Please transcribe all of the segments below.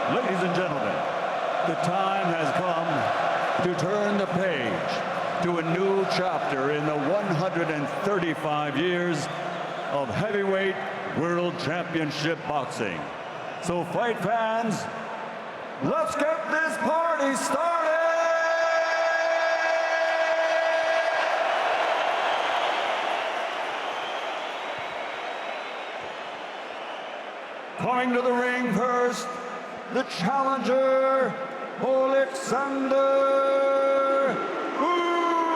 Ladies and gentlemen, the time has come to turn the page to a new chapter in the 135 years of heavyweight world championship boxing. So fight fans, let's get this party started! Coming to the ring first, the challenger, Oleksandr Usyk.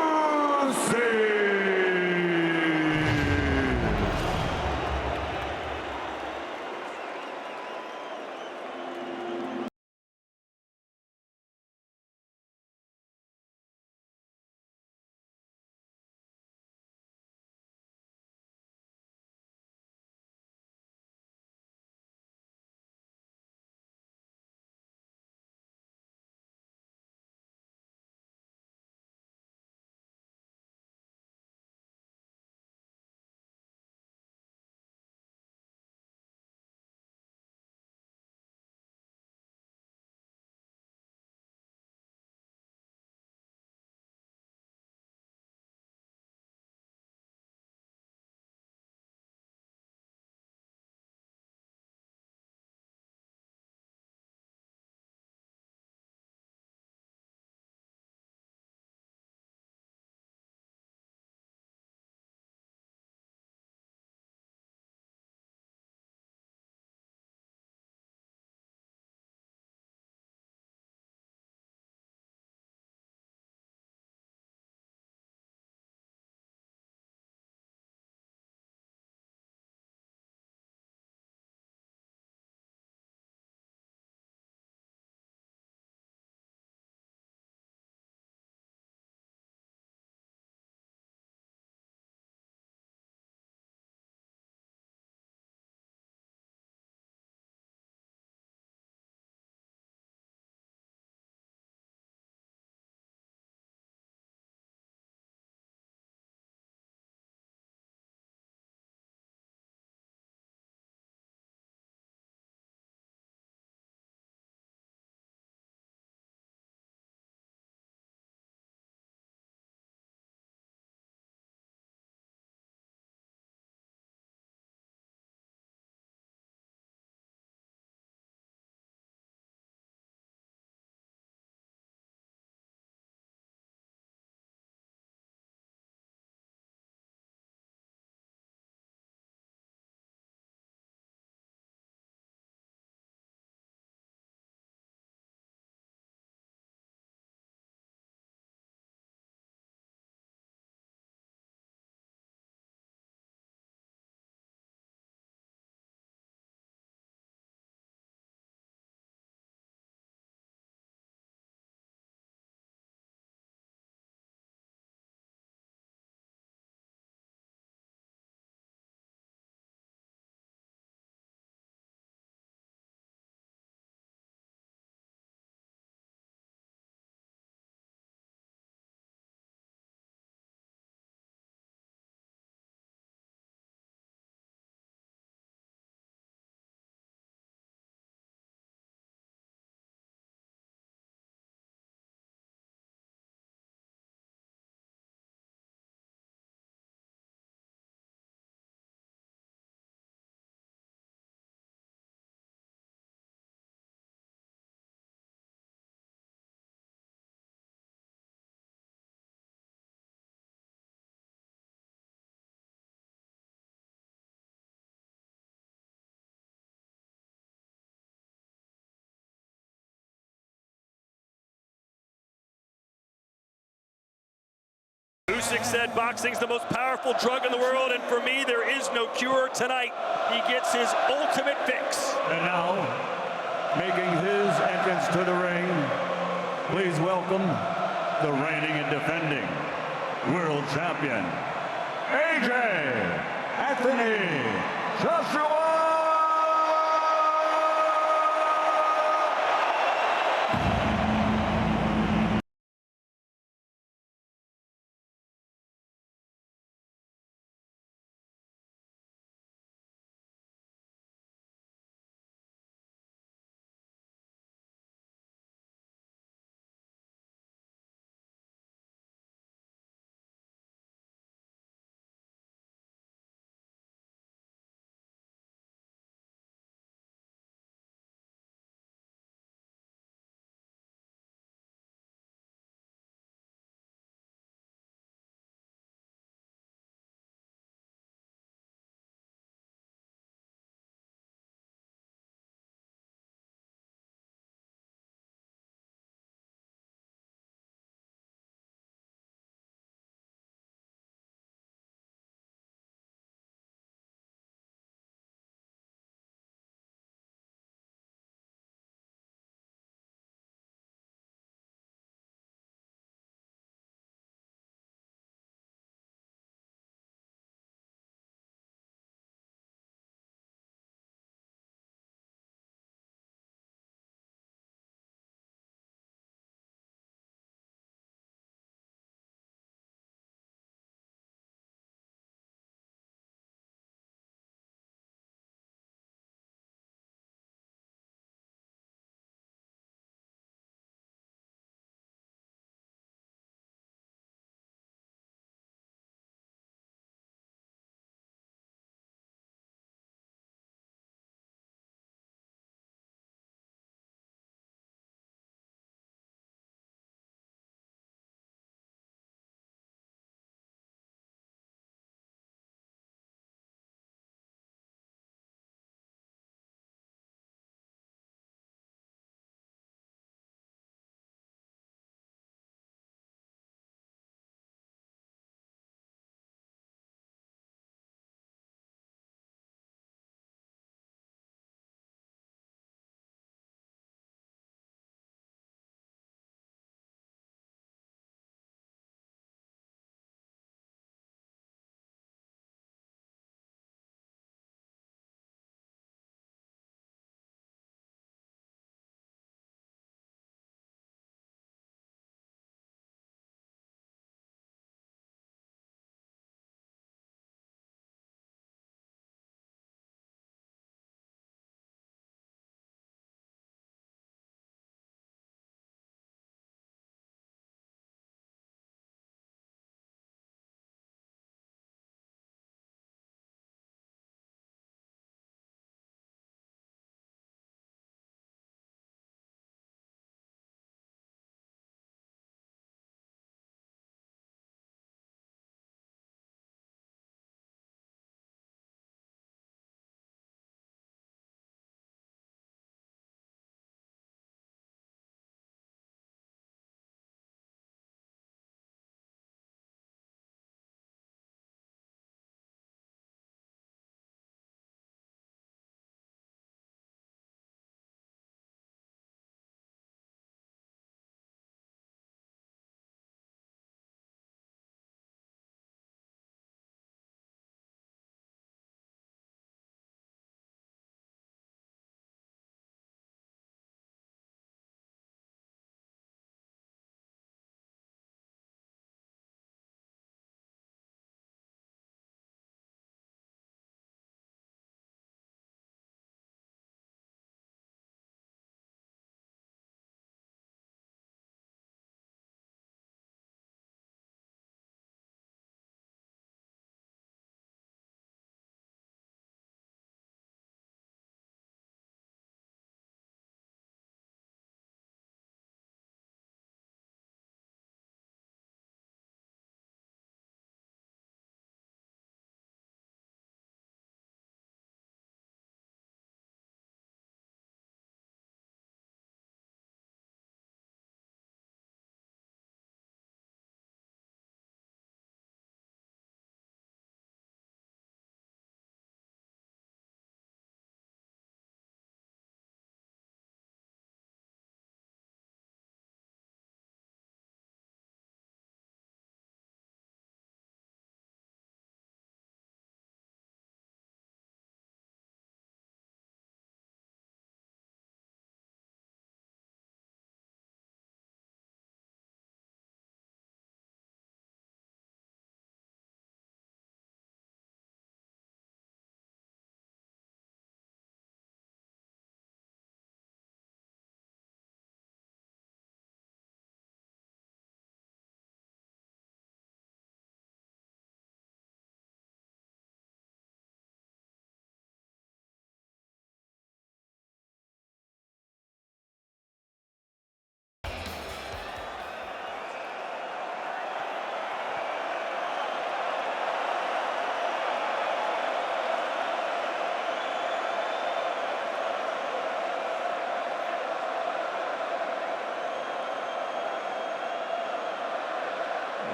Usyk said boxing's the most powerful drug in the world, and for me, there is no cure tonight. He gets his ultimate fix. And now, making his entrance to the ring, please welcome the reigning and defending world champion, AJ Anthony Joshua.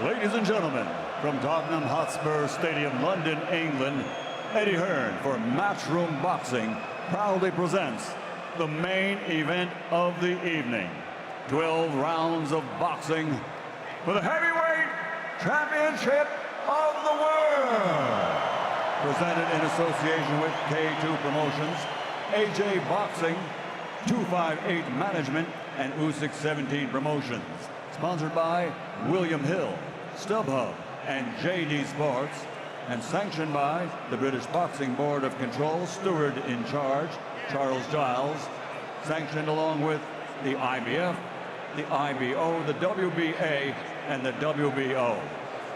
Ladies and gentlemen, from Tottenham Hotspur Stadium, London, England, Eddie Hearn for Matchroom Boxing proudly presents the main event of the evening. 12 rounds of boxing for the heavyweight championship of the world. Presented in association with K2 Promotions, AJ Boxing, 258 Management, and Usyk 17 Promotions. Sponsored by William Hill, StubHub, and JD Sports, and sanctioned by the British Boxing Board of Control, steward in charge, Charles Giles, sanctioned along with the IBF, the IBO, the WBA, and the WBO.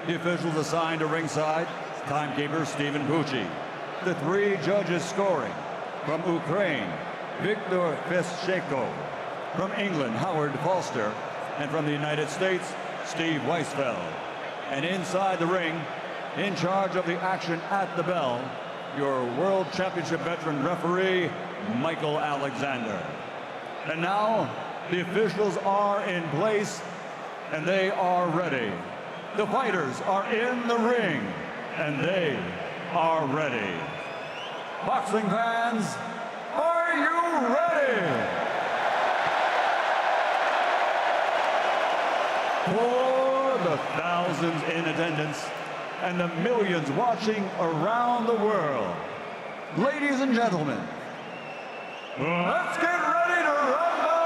The officials assigned to ringside, timekeeper Stephen Pucci. The three judges scoring: from Ukraine, Viktor Festchenko; from England, Howard Foster; and from the United States, Steve Weisfeld. And inside the ring, in charge of the action at the bell, your World Championship veteran referee, Michael Alexander. And now, the officials are in place, and they are ready. The fighters are in the ring, and they are ready. Boxing fans, are you ready? For the thousands in attendance and the millions watching around the world, ladies and gentlemen, let's get ready to rumble!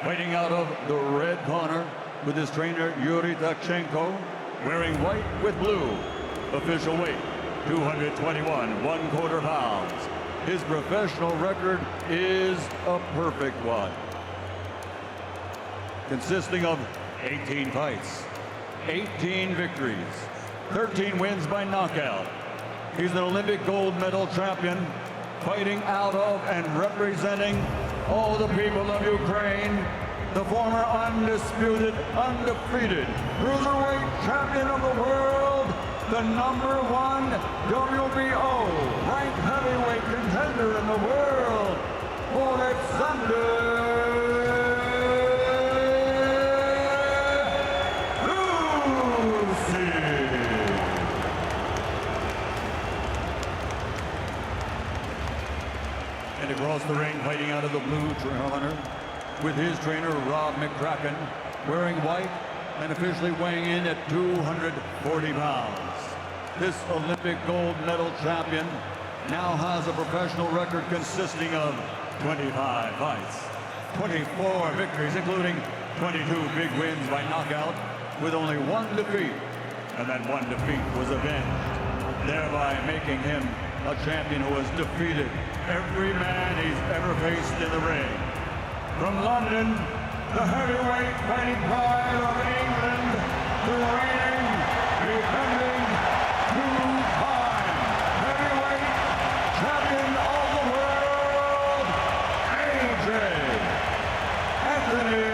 Fighting out of the red corner with his trainer Yuri Takchenko, wearing white with blue, official weight 221 1/4 pounds. His professional record is a perfect one, consisting of 18 fights, 18 victories, 13 wins by knockout. He's an Olympic gold medal champion, fighting out of and representing all the people of Ukraine, the former undisputed, undefeated cruiserweight champion of the world, the #1 WBO ranked heavyweight contender in the world, Oleksandr Usyk. And across the ring, fighting out of the blue corner, with his trainer Rob McCracken, wearing white and officially weighing in at 240 pounds. This Olympic gold medal champion now has a professional record consisting of 25 fights, 24 victories, including 22 big wins by knockout, with only one defeat, and that one defeat was avenged, thereby making him a champion who has defeated every man he's ever faced in the ring. From London, the heavyweight fighting pride of England, the reigning, defending, two-time heavyweight champion of the world, AJ Anthony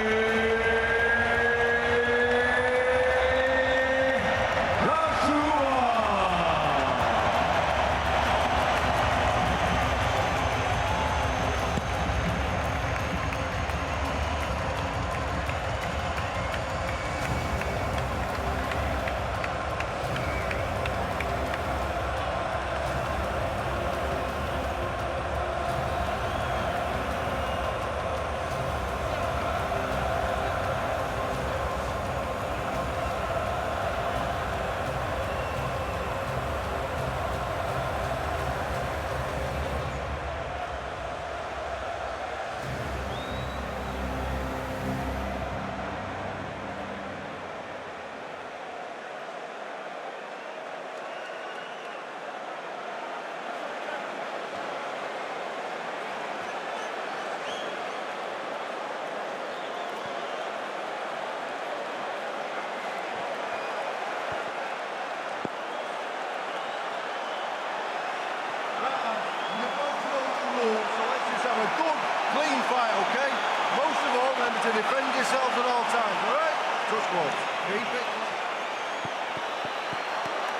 to defend yourselves at all times, all right? Touch balls. Keep it.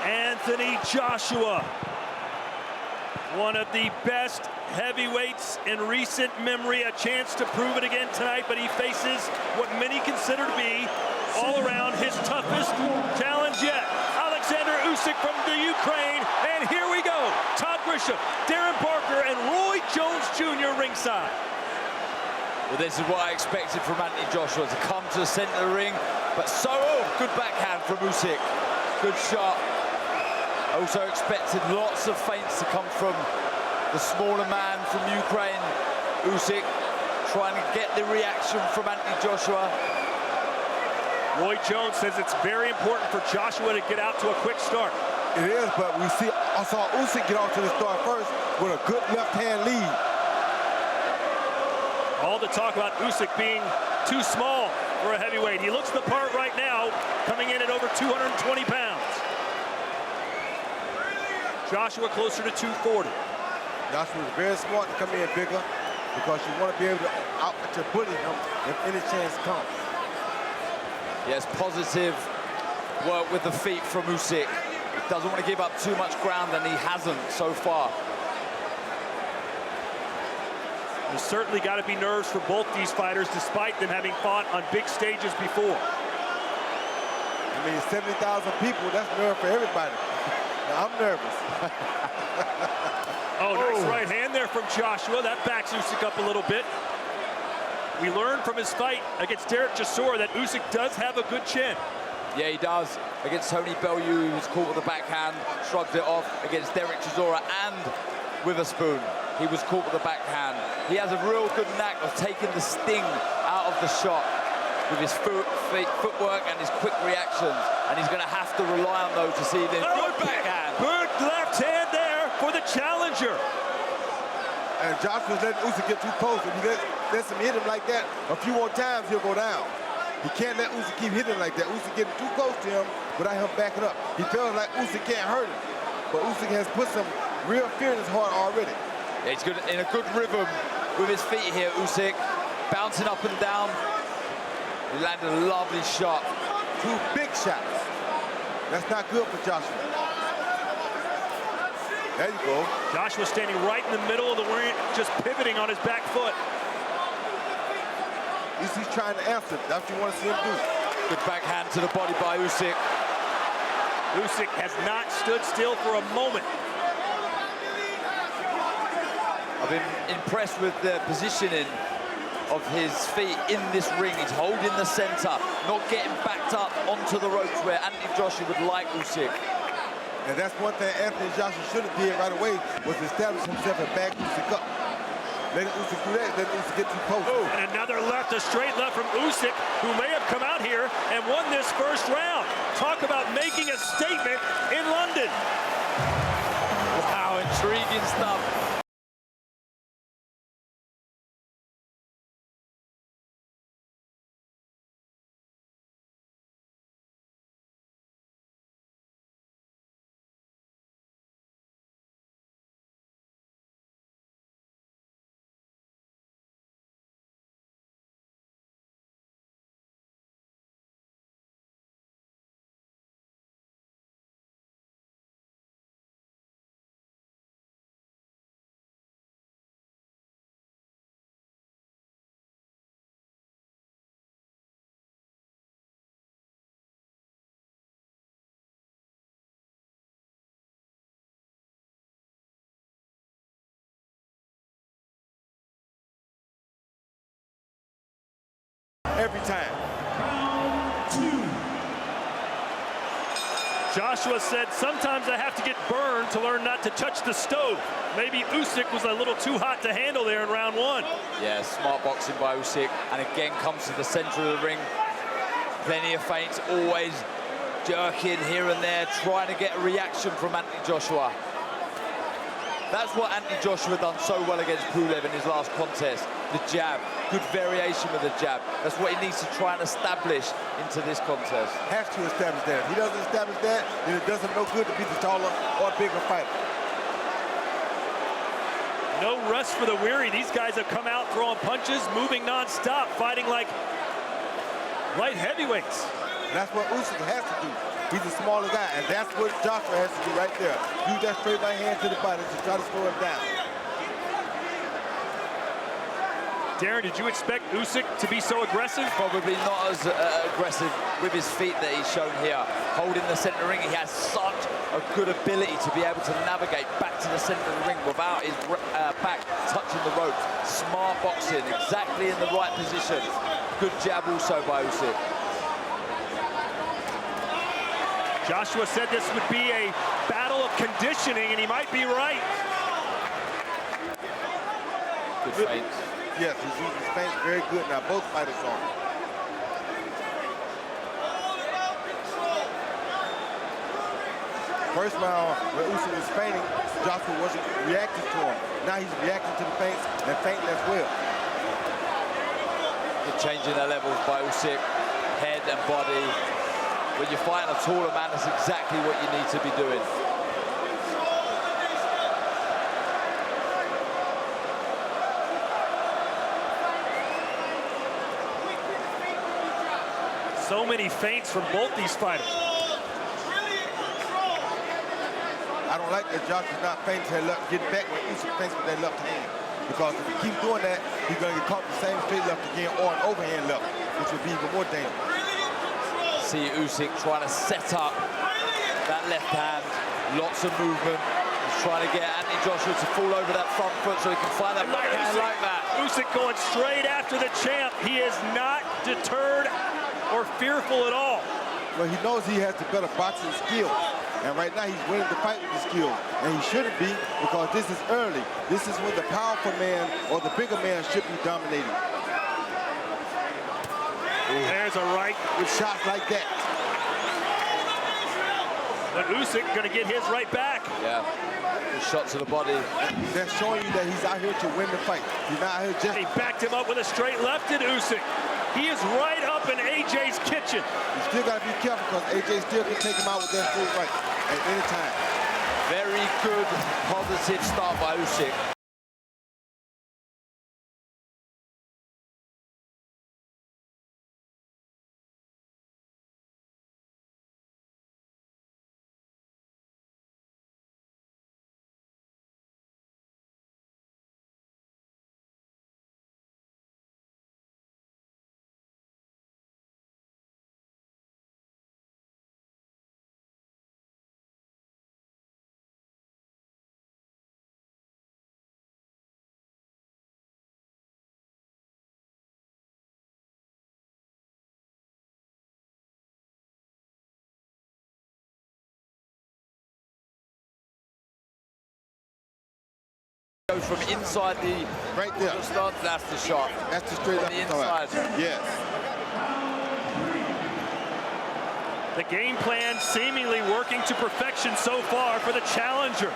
Anthony Joshua One of the best heavyweights in recent memory. A chance to prove it again tonight, but he faces what many consider to be all around his toughest challenge yet. Oleksandr Usyk from the Ukraine, and here we go. Todd Grisham, Darren Barker, and Roy Jones Jr. ringside. Well, this is what I expected from Anthony Joshua, to come to the center of the ring, but good backhand from Usyk. Good shot. Also expected lots of feints to come from the smaller man from Ukraine. Usyk trying to get the reaction from Anthony Joshua. Roy Jones says it's very important for Joshua to get out to a quick start. It is, but I saw Usyk get off to the start first with a good left-hand lead. All the talk about Usyk being too small for a heavyweight. He looks the part right now, coming in at over 220 pounds. Joshua closer to 240. Joshua was very smart to come in bigger because you want to be able to bully him if any chance comes. Yes, positive work with the feet from Usyk. He doesn't want to give up too much ground, and he hasn't so far. There's certainly got to be nerves for both these fighters, despite them having fought on big stages before. I mean, 70,000 people, that's nerve for everybody. Now, I'm nervous. Nice right hand there from Joshua. That backs Usyk up a little bit. We learned from his fight against Derek Chisora that Usyk does have a good chin. Yeah, he does. Against Tony Bellew, he was caught with a backhand, shrugged it off. Against Derek Chisora and Witherspoon, he was caught with a backhand. He has a real good knack of taking the sting out of the shot with his footwork and his quick reactions. And he's going to have to rely on those to see this good backhand. Good left hand there for the challenger. And Joshua's letting Usyk get too close. If he lets him hit him like that a few more times, he'll go down. He can't let Usyk keep hitting like that. Usyk getting too close to him without him backing up. He feels like Usyk can't hurt him. But Usyk has put some real fear in his heart already. Yeah, he's good, in a good rhythm with his feet here, Usyk. Bouncing up and down. He landed a lovely shot. Two big shots. That's not good for Joshua. There you go. Joshua standing right in the middle of the ring, just pivoting on his back foot. He's trying to answer. That's what you want to see him do. Good backhand to the body by Usyk. Usyk has not stood still for a moment. I've been impressed with the positioning of his feet in this ring. He's holding the center, not getting backed up onto the ropes where Anthony Joshua would like Usyk. And that's one thing Anthony Joshua should have did right away, was establish himself and back Usyk up. Let Usyk do that, let Usyk get too close. And another left, a straight left from Usyk, who may have come out here and won this first round. Talk about making a statement in London. Wow, intriguing stuff. Every time. Round 2. Joshua said, sometimes I have to get burned to learn not to touch the stove. Maybe Usyk was a little too hot to handle there in round 1. Yeah, smart boxing by Usyk, and again comes to the center of the ring. Plenty of feints, always jerking here and there, trying to get a reaction from Anthony Joshua. That's what Anthony Joshua done so well against Pulev in his last contest. The jab, good variation with the jab. That's what he needs to try and establish into this contest. Has to establish that. If he doesn't establish that, then it does him no good to be the taller or bigger fighter. No rest for the weary. These guys have come out throwing punches, moving non-stop, fighting like light heavyweights. And that's what Usyk has to do. He's a smaller guy, and that's what Joshua has to do right there. Use that straight right hand to the body to try to slow him down. Darren, did you expect Usyk to be so aggressive? Probably not as aggressive with his feet that he's shown here. Holding the center ring, he has such a good ability to be able to navigate back to the center of the ring without his back touching the ropes. Smart boxing, exactly in the right position. Good jab also by Usyk. Joshua said this would be a battle of conditioning, and he might be right. Good feint. Yes, he's using his feints very good now. Both fighters on. First round, when Usyk was feinting, Joshua wasn't reacting to him. Now he's reacting to the feints and feinting as well. You're changing the levels by Usyk, head and body. When you're fighting a taller man, that's exactly what you need to be doing. So many feints from both these fighters. I don't like that Joshua's not feinting to left, getting back when Usyk feints with that left hand. Because if he keeps doing that, he's going to get caught with the same straight left again or an overhand left, which would be even more dangerous. See Usyk trying to set up that left hand. Lots of movement. He's trying to get Anthony Joshua to fall over that front foot so he can find that backhand like that. Usyk going straight after the champ. He is not deterred or fearful at all. Well, he knows he has the better boxing skill. And right now he's winning the fight with the skill. And he shouldn't be, because this is early. This is when the powerful man or the bigger man should be dominating. There's a right. With shots like that. But Usyk gonna get his right back. Yeah, good shot to the body. That's showing you that he's out here to win the fight. He's not out here just... He backed him up with a straight left in Usyk. He is right up in AJ's kitchen. You still got to be careful, because AJ still can take him out with that straight right at any time. Very good, positive start by Usyk. Goes from inside the right there. Stance, that's the shot. That's the straight From up the inside. Yes. The game plan seemingly working to perfection so far for the challenger.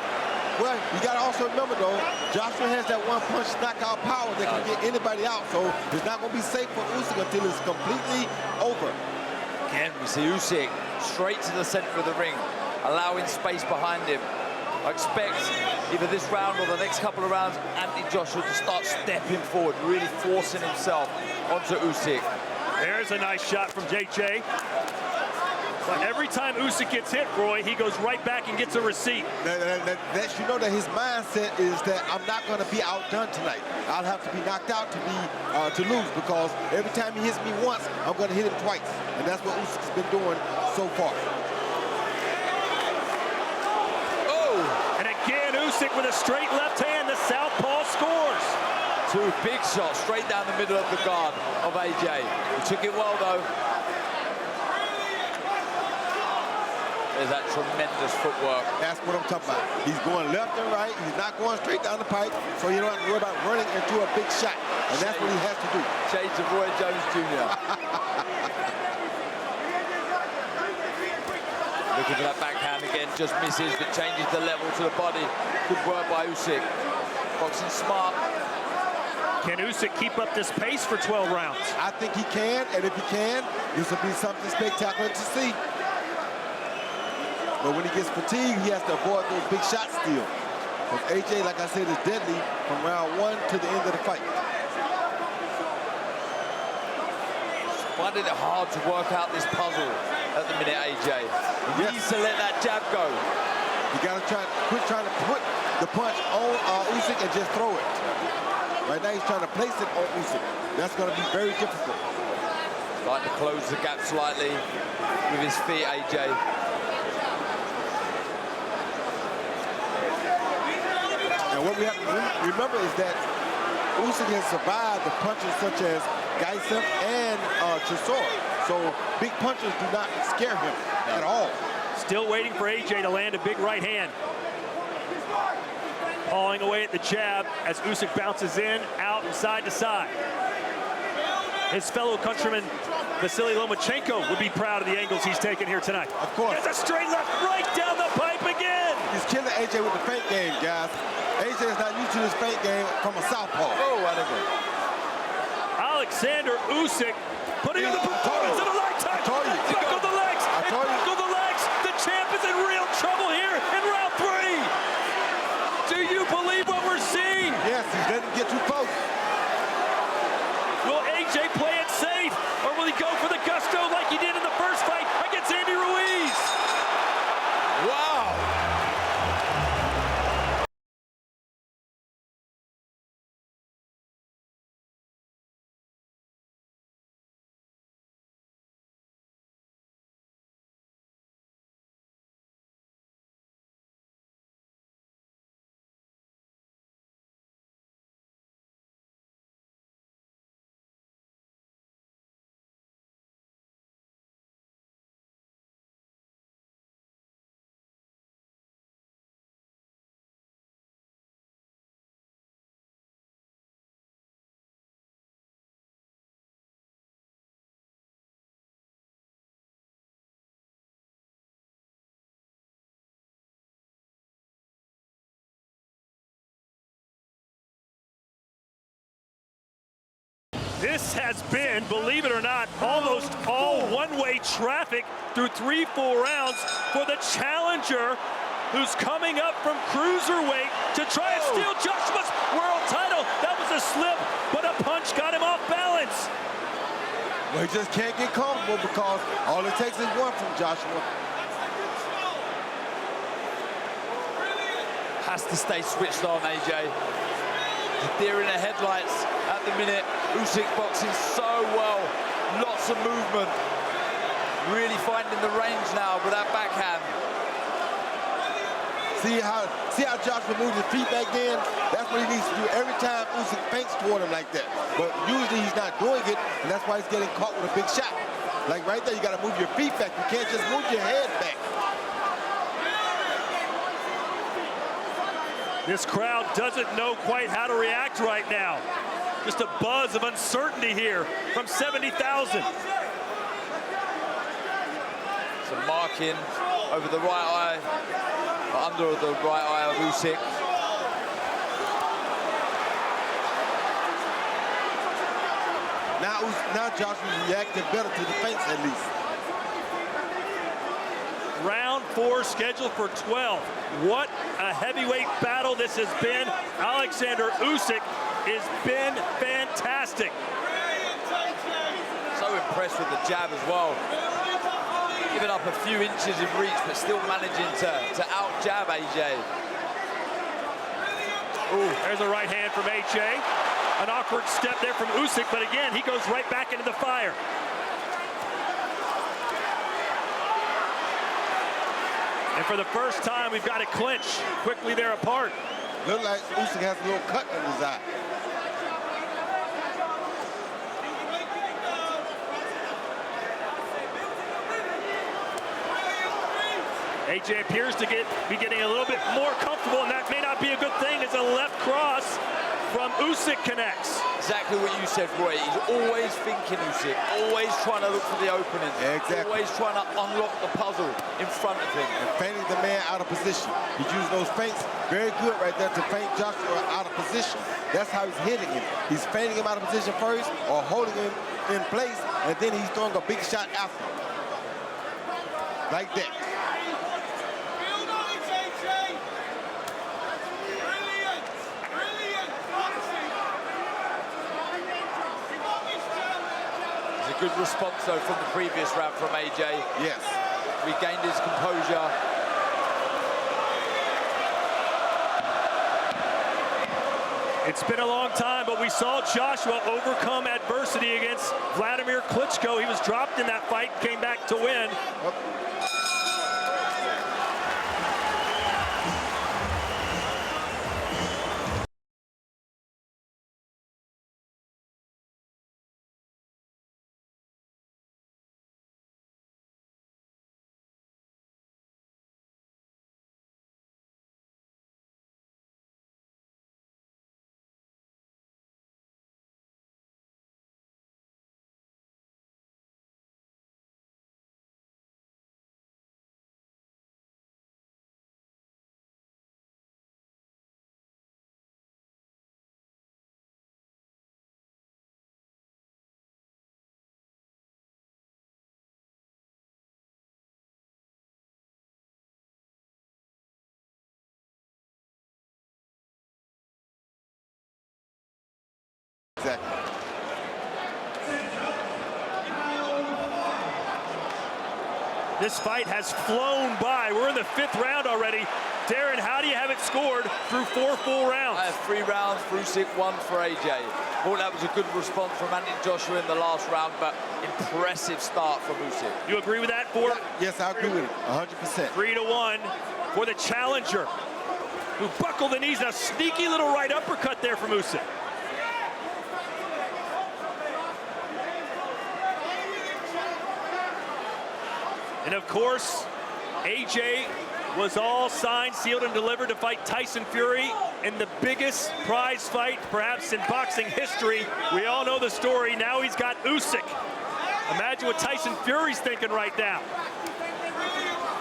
Well, you got to also remember, though, Joshua has that one-punch knockout power that can get anybody out. So it's not going to be safe for Usyk until it's completely over. Again, we see Usyk straight to the center of the ring, allowing space behind him. I expect either this round or the next couple of rounds, Anthony Joshua to start stepping forward, really forcing himself onto Usyk. There's a nice shot from JJ. But every time Usyk gets hit, Roy, he goes right back and gets a receipt. That you know that his mindset is that I'm not going to be outdone tonight. I'll have to be knocked out to lose, because every time he hits me once, I'm going to hit him twice. And that's what Usyk's been doing so far. And again, Usyk with a straight left hand. The southpaw scores. Two big shots straight down the middle of the guard of AJ. He took it well, though. There's that tremendous footwork. That's what I'm talking about. He's going left and right. He's not going straight down the pipe, so you don't have to worry about running into a big shot. And that's what he has to do. Shades of Roy Jones Jr. Looking for that backhand again, just misses, but changes the level to the body. Good work by Usyk. Boxing smart. Can Usyk keep up this pace for 12 rounds? I think he can, and if he can, this will be something spectacular to see. But when he gets fatigued, he has to avoid those big shots still. Because AJ, like I said, is deadly from round 1 to the end of the fight. Finding it hard to work out this puzzle at the minute, AJ. Yes. needs to let that jab go. You gotta quit trying to put the punch on Usyk and just throw it. Right now he's trying to place it on Usyk. That's gonna be very difficult. Trying to close the gap slightly with his feet, AJ. And what we have to remember is that Usyk has survived the punches such as Geisel and Chisora. So big punches do not scare him at all. Still waiting for AJ to land a big right hand. Pawing away at the jab as Usyk bounces in, out, and side to side. His fellow countryman, Vasily Lomachenko, would be proud of the angles he's taken here tonight. Of course. There's a straight left right down the pipe again. He's killing AJ with the feint game, guys. AJ is not used to this feint game from a southpaw. Oh, I agree. Oleksandr Usyk putting in the performance of a lifetime. I told you. Buckle the legs. I told you. Buckle the legs. The champ is in real trouble here in round 3. Do you believe what we're seeing? Yes, he's letting him get too close. Will AJ play it safe, or will he go for the gusto like he did in the first fight against Andy Ruiz? Wow. This has been, believe it or not, almost all one-way traffic through 3-4 rounds for the challenger who's coming up from cruiserweight to try and steal Joshua's world title. That was a slip, but a punch got him off balance. Well, he just can't get comfortable because all it takes is one from Joshua. Has to stay switched on, AJ. Deer in the headlights at the minute. Usyk boxing so well. Lots of movement. Really finding the range now with that backhand. See how Joshua moves his feet back in? That's what he needs to do every time Usyk feints toward him like that. But usually he's not doing it, and that's why he's getting caught with a big shot. Like right there, you got to move your feet back. You can't just move your head back. This crowd doesn't know quite how to react right now. Just a buzz of uncertainty here from 70,000. Some marking over the right eye, under the right eye of Usyk. Now Joshua's reacting better to the feints at least. Round 4 scheduled for 12. What a heavyweight battle this has been. Oleksandr Usyk has been fantastic. So impressed with the jab as well. Giving up a few inches in reach, but still managing to out-jab AJ. Ooh, there's a right hand from AJ. An awkward step there from Usyk, but again, he goes right back into the fire. And for the first time, we've got a clinch. Quickly they're apart. Look like Usyk has a little cut in his eye. AJ appears to be getting a little bit more comfortable, and that may not be a good thing as a left cross from Usyk connects. Exactly what you said, Roy. He's always thinking Usyk, always trying to look for the opening. Exactly. Always trying to unlock the puzzle in front of him. And feinting the man out of position. He's using those feints very good right there to feint Joshua out of position. That's how he's hitting him. He's feinting him out of position first or holding him in place, and then he's throwing a big shot after. Like that. Good response, though, from the previous round from AJ. Yes. regained his composure. It's been a long time, but we saw Joshua overcome adversity against Vladimir Klitschko. He was dropped in that fight, came back to win. Exactly. This fight has flown by. We're in the 5th round already. Darren, how do you have it scored through 4 full rounds? 3 rounds for Usyk, 1 for AJ. Thought that was a good response from Anthony Joshua in the last round, but impressive start from Usyk. You agree with that, Ford? Yes, I agree with it, 100%. 3-1 for the challenger, who buckled the knees. A sneaky little right uppercut there from Usyk. And of course, AJ was all signed, sealed, and delivered to fight Tyson Fury in the biggest prize fight, perhaps in boxing history. We all know the story. Now he's got Usyk. Imagine what Tyson Fury's thinking right now.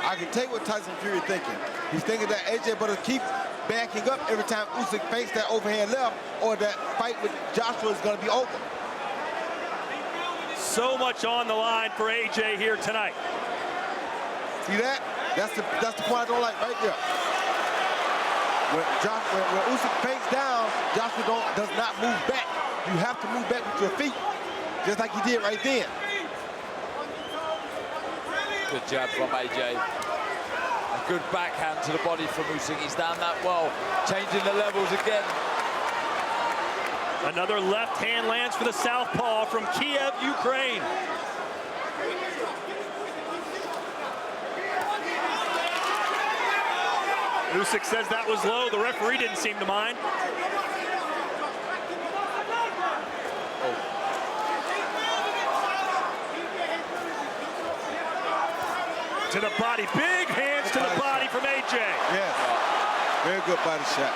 I can tell you what Tyson Fury thinking. He's thinking that AJ better keep backing up every time Usyk fakes that overhand left, or that fight with Joshua is going to be over. So much on the line for AJ here tonight. See that? That's the point I don't like right there. When Usyk fakes down, Joshua does not move back. You have to move back with your feet, just like he did right then. Good jab from AJ. A good backhand to the body from Usyk. He's done that well, changing the levels again. Another left hand lands for the southpaw from Kiev, Ukraine. Usyk says that was low. The referee didn't seem to mind. To the body, big hands to the body from AJ. Yes, very good body shot.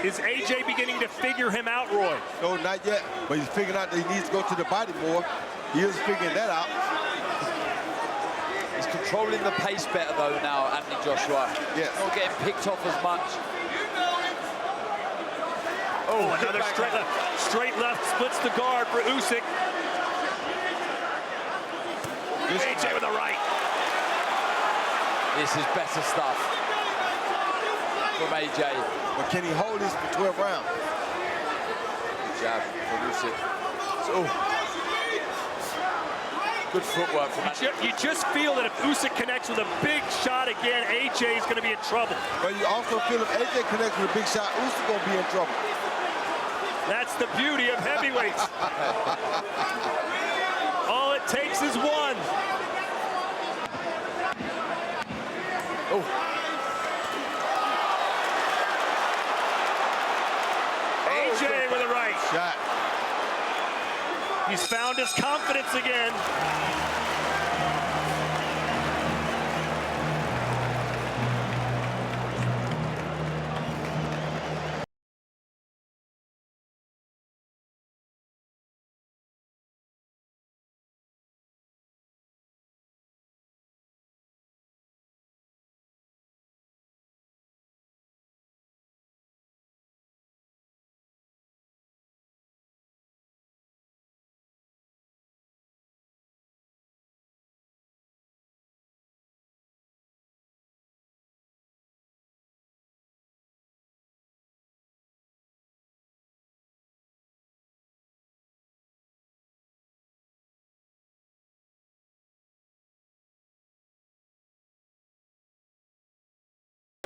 Is AJ beginning to figure him out, Roy? No, not yet, but he's figuring out that he needs to go to the body more. He is figuring that out. He's controlling the pace better though now, Anthony Joshua. Yes. Not getting picked off as much. Oh, another straight left splits the guard for Usyk. AJ with a right. This is better stuff from AJ. But can he hold this for 12 rounds? Good jab from Usyk. Good footwork from AJ. You just feel that if Usyk connects with a big shot again, AJ is going to be in trouble. But you also feel if AJ connects with a big shot, Usyk going to be in trouble. That's the beauty of heavyweights. All it takes is one. Oh. AJ with a right. Shot. He's found his confidence again.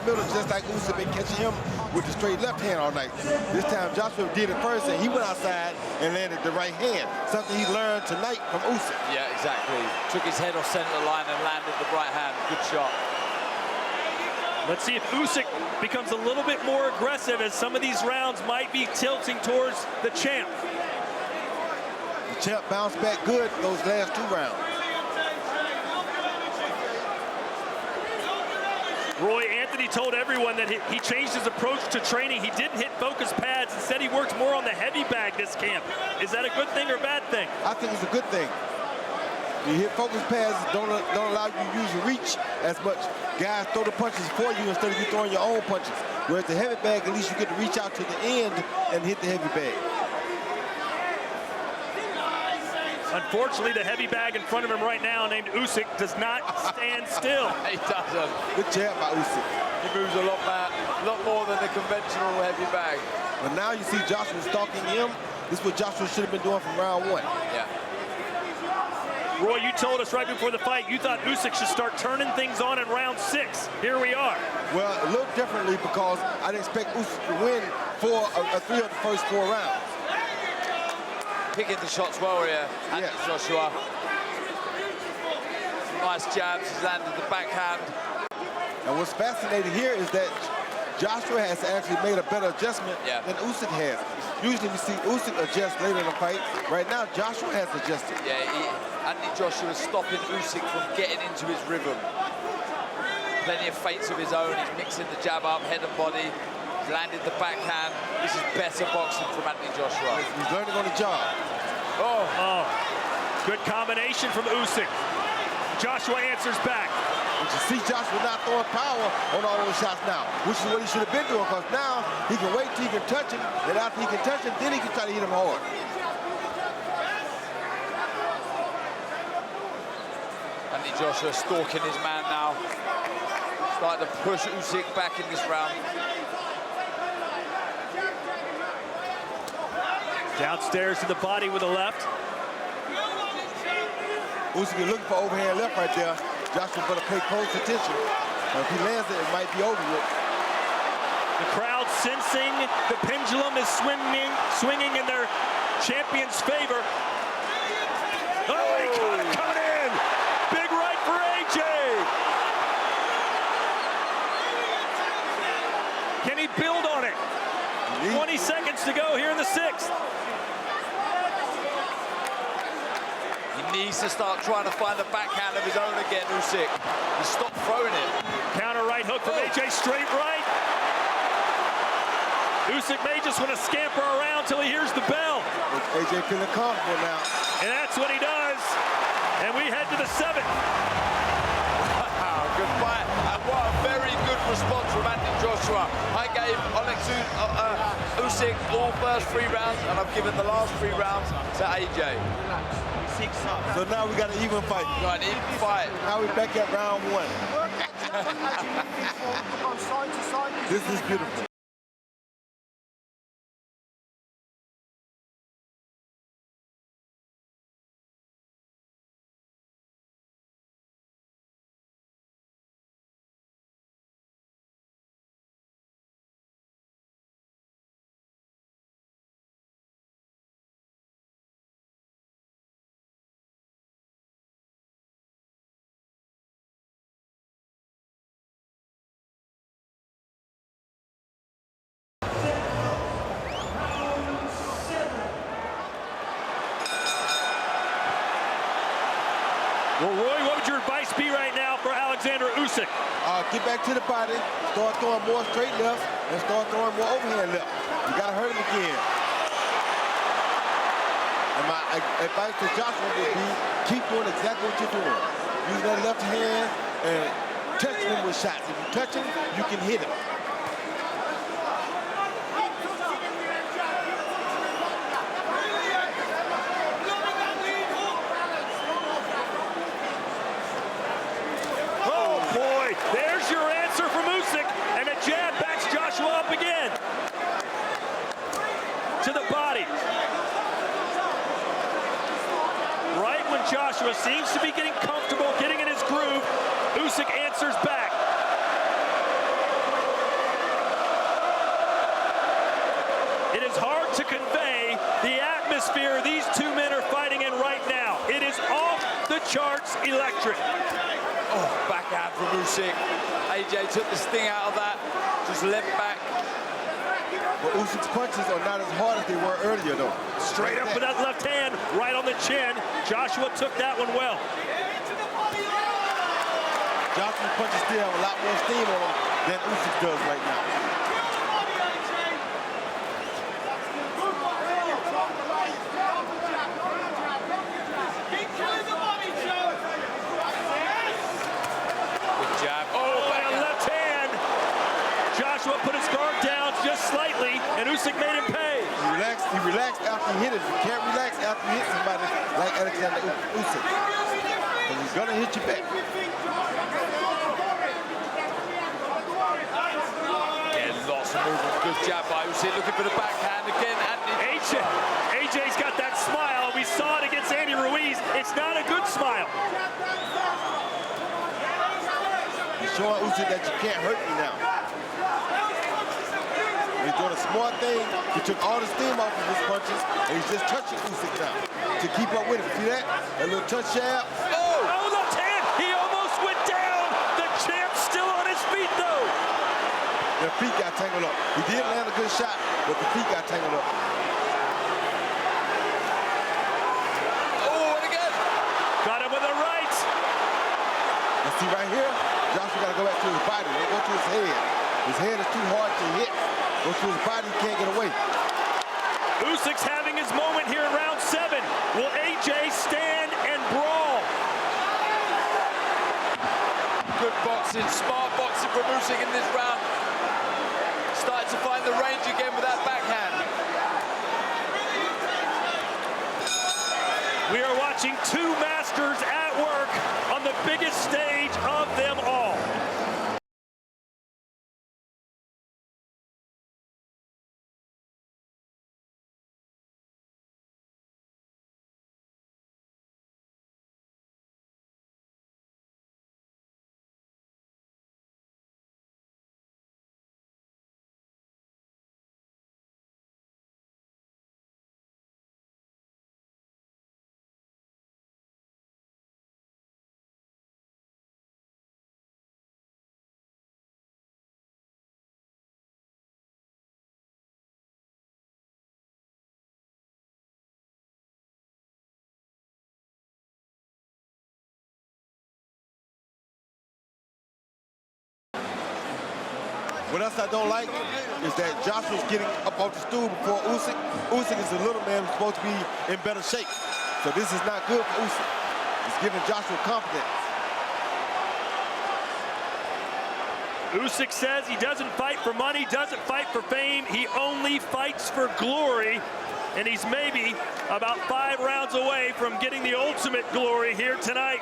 middle, just like Usyk been catching him with the straight left hand all night. This time Joshua did it first, and he went outside and landed the right hand, something he learned tonight from Usyk. Yeah, exactly. Took his head off center line and landed the right hand. Good shot. Let's see if Usyk becomes a little bit more aggressive, as some of these rounds might be tilting towards the champ. The champ bounced back good those last 2 rounds. Roy, Anthony told everyone that he changed his approach to training. He didn't hit focus pads. Instead, he worked more on the heavy bag this camp. Is that a good thing or bad thing? I think it's a good thing. You hit focus pads, don't allow you to use your reach as much. Guys throw the punches for you instead of you throwing your own punches. Whereas the heavy bag, at least you get to reach out to the end and hit the heavy bag. Unfortunately, the heavy bag in front of him right now, named Usyk, does not stand still. He doesn't. Good jab by Usyk. He moves a lot more than the conventional heavy bag. But now you see Joshua stalking him. This is what Joshua should have been doing from round 1. Yeah. Roy, you told us right before the fight you thought Usyk should start turning things on in round 6. Here we are. Well, a little differently because I didn't expect Usyk to win 3 of the first 4 rounds. Picking the shots well here, and Yes. Joshua. Nice jabs, he's landed the backhand. And what's fascinating here is that Joshua has actually made a better adjustment than Usyk has. Usually we see Usyk adjust later in the fight. Right now, Joshua has adjusted. Yeah, Anthony Joshua is stopping Usyk from getting into his rhythm. Plenty of feints of his own. He's mixing the jab up, head and body. He's landed the backhand. This is better boxing from Anthony Joshua. He's learning on the job. Oh, good combination from Usyk. Joshua answers back. But you see Joshua not throwing power on all those shots now, which is what he should have been doing, because now he can wait till he can touch him, and after he can touch him, then he can try to hit him hard. Anthony Joshua stalking his man now. Starting to push Usyk back in this round. Downstairs to the body with a left. Usyk is looking for overhand left right there. Joshua better pay close attention. If he lands it, it might be over with. The crowd sensing the pendulum is swinging in their champion's favor. Oh, he caught it coming in. Big right for AJ. Can he build on it? 20 seconds to go here in the 6th. He needs to start trying to find the backhand of his own again, Usyk. He stopped throwing it. Counter right hook from AJ, straight right. Usyk may just want to scamper around till he hears the bell. AJ feeling comfortable now. And that's what he does. And we head to the 7th. Wow, good fight. And what a very good response from Anthony Joshua. I gave Oleksandr Usyk all first 3 rounds, and I've given the last 3 rounds to AJ. So now we got an even fight. Got an even fight. Now we're back at round 1. This is beautiful. Well, Roy, what would your advice be right now for Oleksandr Usyk? Get back to the body, start throwing more straight left, and start throwing more overhand left. You got to hurt him again. And my advice to Joshua would be, keep doing exactly what you're doing. Use that left hand and touch him with shots. If you touch him, you can hit him. There's your answer from Usyk, and a jab backs Joshua up again. To the body. Right when Joshua seems to be getting comfortable, getting in his groove, Usyk answers back. atmosphere these two men are fighting in right now. It is off the charts electric. Oh, backhand from Usyk. AJ took the sting out of that, just leapt back. But Usyk's punches are not as hard as they were earlier, though. Straight up with that left hand, right on the chin. Joshua took that one well. Joshua's punches still have a lot more steam on them than Usyk does right now. Good jab. Oh, and a left hand. Joshua put his guard down just slightly, and Usyk made him pay. He relaxed after he hit it. You can't relax after you hit somebody like Oleksandr Usyk. Because he's going to hit you back. Yeah, lots of movement. Good jab by Usyk, looking for the backhand again. AJ's got that smile. We saw it against Andy Ruiz. It's not a good smile. He's showing Usyk that you can't hurt me now. He's doing a smart thing. He took all the steam off of his punches, and he's just touching Usyk now to keep up with him. See that? A little touch jab. Oh, left hand. He almost went down. The champ's still on his feet, though. The feet got tangled up. He did land a good shot, but the feet got tangled up. Oh, and again. Got him with a right. You see right here, Joshua got to go back to his body. Don't go to his head. His head is too hard to hit. Go to his body, he can't get away. Usyk's having his moment here in round 7. Will AJ stand and brawl? Good boxing, smart boxing from Usyk in this round. Starting to find the range again with that backhand. We are watching two masters at work on the biggest stage of them all. What else I don't like is that Joshua's getting up off the stool before Usyk. Usyk is a little man who's supposed to be in better shape. So this is not good for Usyk. It's giving Joshua confidence. Usyk says he doesn't fight for money, doesn't fight for fame. He only fights for glory. And he's maybe about 5 rounds away from getting the ultimate glory here tonight.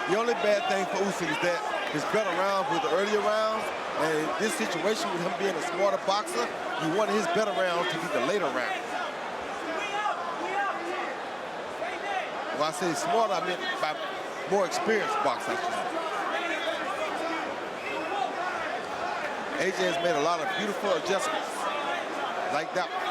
The only bad thing for Usyk is that his better rounds were the earlier rounds, and in this situation with him being a smarter boxer, you wanted his better rounds to be the later rounds. When I say smarter, I meant by more experienced boxer. AJ has made a lot of beautiful adjustments, like that one.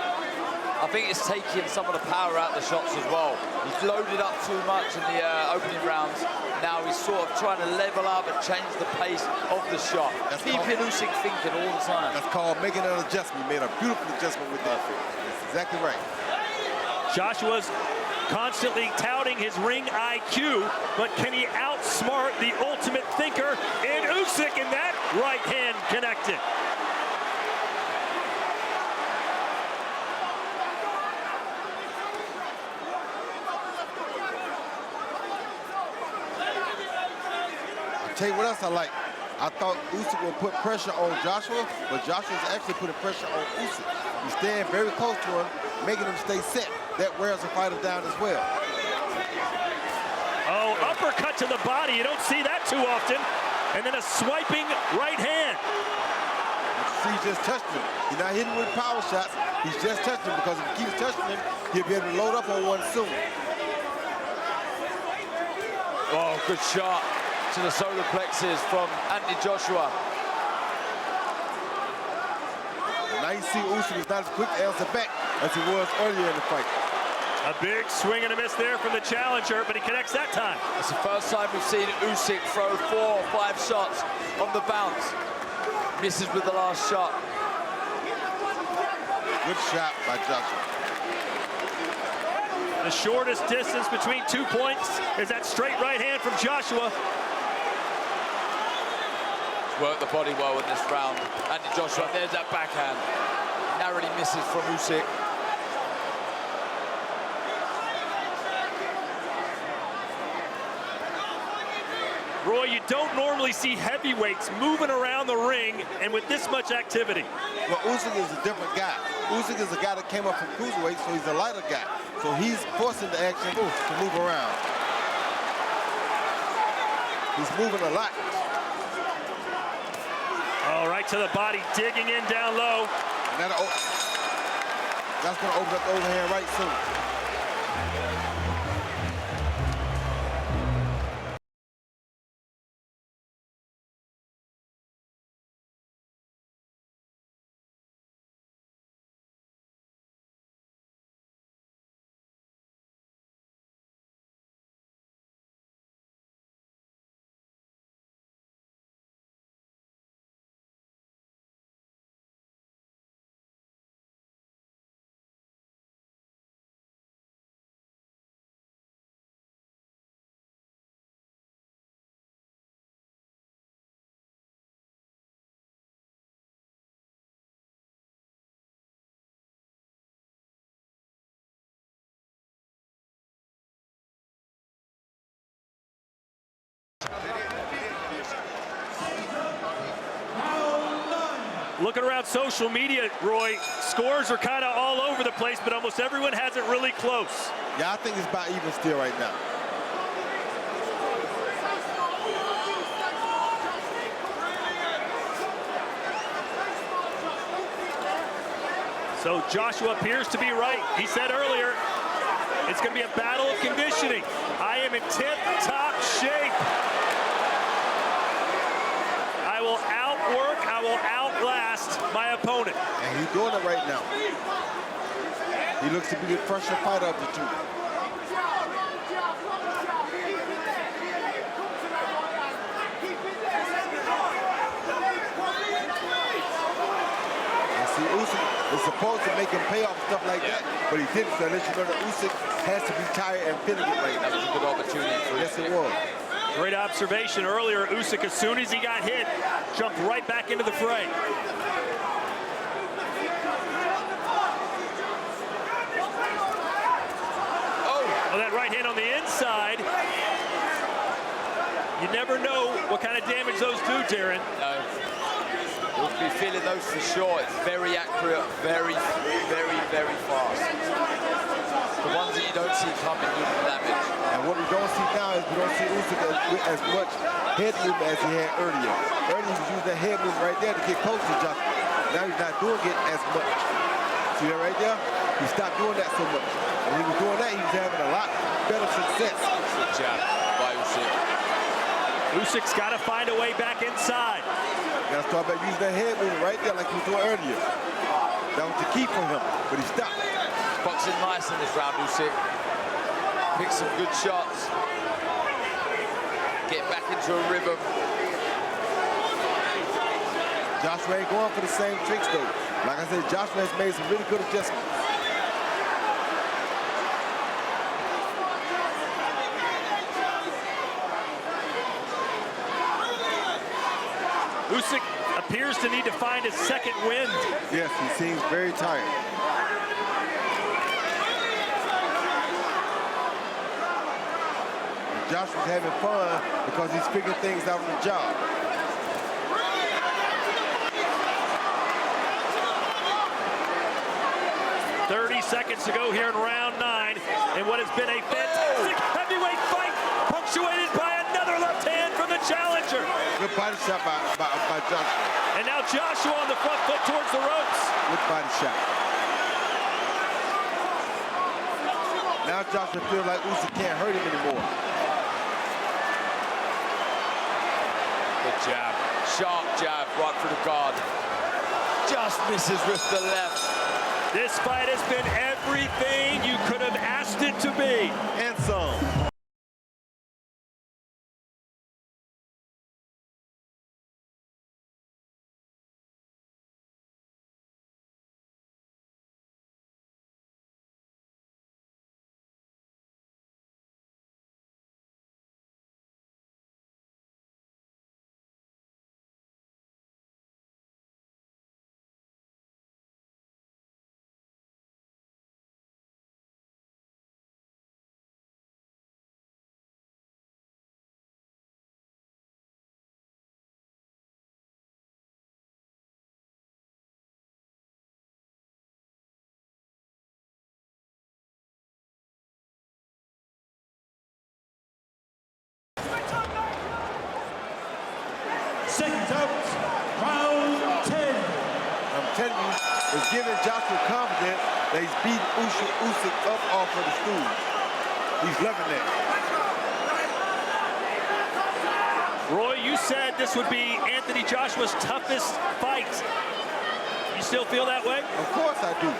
I think it's taking some of the power out of the shots as well. He's loaded up too much in the opening rounds. Now he's sort of trying to level up and change the pace of the shot. Keeping Usyk thinking all the time. That's called making an adjustment. He made a beautiful adjustment with that. That's exactly right. Joshua's constantly touting his ring IQ, but can he outsmart the ultimate thinker in Usyk, and that right hand connected. Tell you what else I like. I thought Usyk would put pressure on Joshua, but Joshua's actually putting pressure on Usyk. He's staying very close to him, making him stay set. That wears the fighter down as well. Oh, uppercut to the body. You don't see that too often. And then a swiping right hand. See, he just touched him. He's not hitting with power shots. He's just touching him, because if he keeps touching him, he'll be able to load up on one soon. Oh, good shot to the solar plexus from Anthony Joshua. Now you see Usyk is not as quick to answer back as he was earlier in the fight. A big swing and a miss there from the challenger, but he connects that time. It's the first time we've seen Usyk throw 4 or 5 shots on the bounce. Misses with the last shot. Good shot by Joshua. The shortest distance between 2 points is that straight right hand from Joshua. Worked the body well in this round. Anthony Joshua, there's that backhand. Narrowly misses from Usyk. Roy, you don't normally see heavyweights moving around the ring and with this much activity. Well, Usyk is a different guy. Usyk is a guy that came up from cruiserweight, so he's a lighter guy. So he's forcing the action to move around. He's moving a lot. All right, to the body, digging in down low. And that's going to open up the overhand right soon. Looking around social media, Roy, scores are kind of all over the place, but almost everyone has it really close. Yeah, I think it's about even still right now. So Joshua appears to be right. He said earlier, it's going to be a battle of conditioning. I am in tip-top shape. I will outwork, I will outlast my opponent. And he's doing it right now. He looks to be the fresher fighter of the two. And see, Usyk is supposed to make him pay off stuff like that, but he didn't. So let you know that Usyk has to be tired and feeling it right now. That was a good opportunity for Yes, it was. Great observation earlier. Usyk, as soon as he got hit, jumped right back into the fray. Oh, that right hand on the inside. You never know what kind of damage those do, Darren. No. We'll be feeling those for sure. It's very accurate, very, very, very fast. The ones that you don't see coming do the damage. And what we don't see now is we don't see Usyk as much head movement as he had earlier. Earlier he was using that head movement right there to get close to Joshua. Now he's not doing it as much. See that right there? He stopped doing that so much. When he was doing that, he was having a lot better success. Good jab by Usyk. Usyk's got to find a way back inside. Got to start back using that head movement right there like he was doing earlier. That was the key for him, but he stopped. Boxing nice in this round, Usyk. Picked some good shots. Get back into a rhythm. Joshua ain't going for the same tricks though. Like I said, Joshua has made some really good adjustments. Usyk appears to need to find his second wind. Yes, he seems very tired. Joshua's having fun because he's figuring things out on the job. Seconds to go here in round 9 in what has been a fantastic heavyweight fight, punctuated by another left hand from the challenger. Good body shot by Joshua. And now Joshua on the front foot towards the ropes. Good body shot. Now Joshua feels like Usyk can't hurt him anymore. Good jab. Sharp jab right through the guard. just misses with the left. This fight has been everything you could have asked it to be. And some. Second out, round 10. I'm telling you, it's giving Joshua confidence that he's beating Usyk up off of the stool. He's loving that. Roy, you said this would be Anthony Joshua's toughest fight. You still feel that way? Of course I do.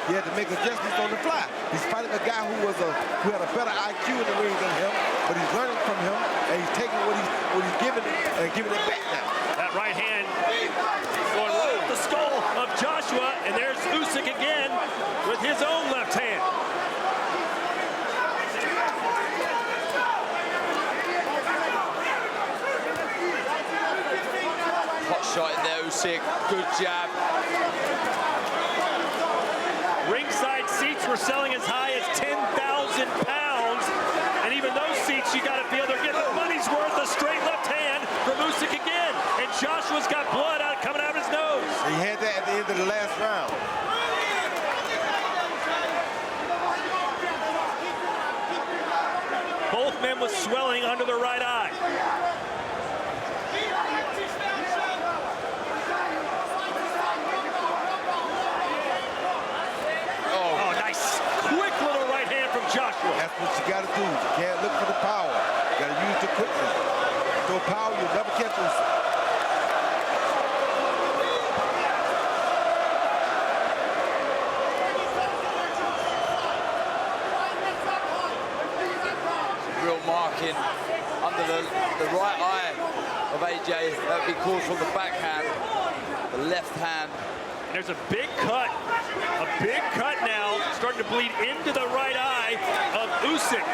He had to make adjustments on the fly. He's fighting a guy who had a better IQ in the ring than him, but he's learning from him, and he's taking what he's giving and giving it back now. That right hand going right at the skull of Joshua, and there's Usyk again with his own left hand. Hot shot in there, Usyk. Good jab. Ringside seats were selling as high as 10,000 pounds, and even those seats, you got to feel they're getting the money's worth. A straight left hand from Usyk again, and Joshua's got blood coming out of his nose. He had that at the end of the last round. Both men with swelling under their right eye. Oh, nice. Quick little right hand from Joshua. That's what you got to do. You can't look for the power. You got to use the quickness. Throw power, you'll never catch Usyk. Real marking under the right eye of AJ. That would be called from the backhand. The left hand. There's a big cut now, starting to bleed into the right eye of Usyk.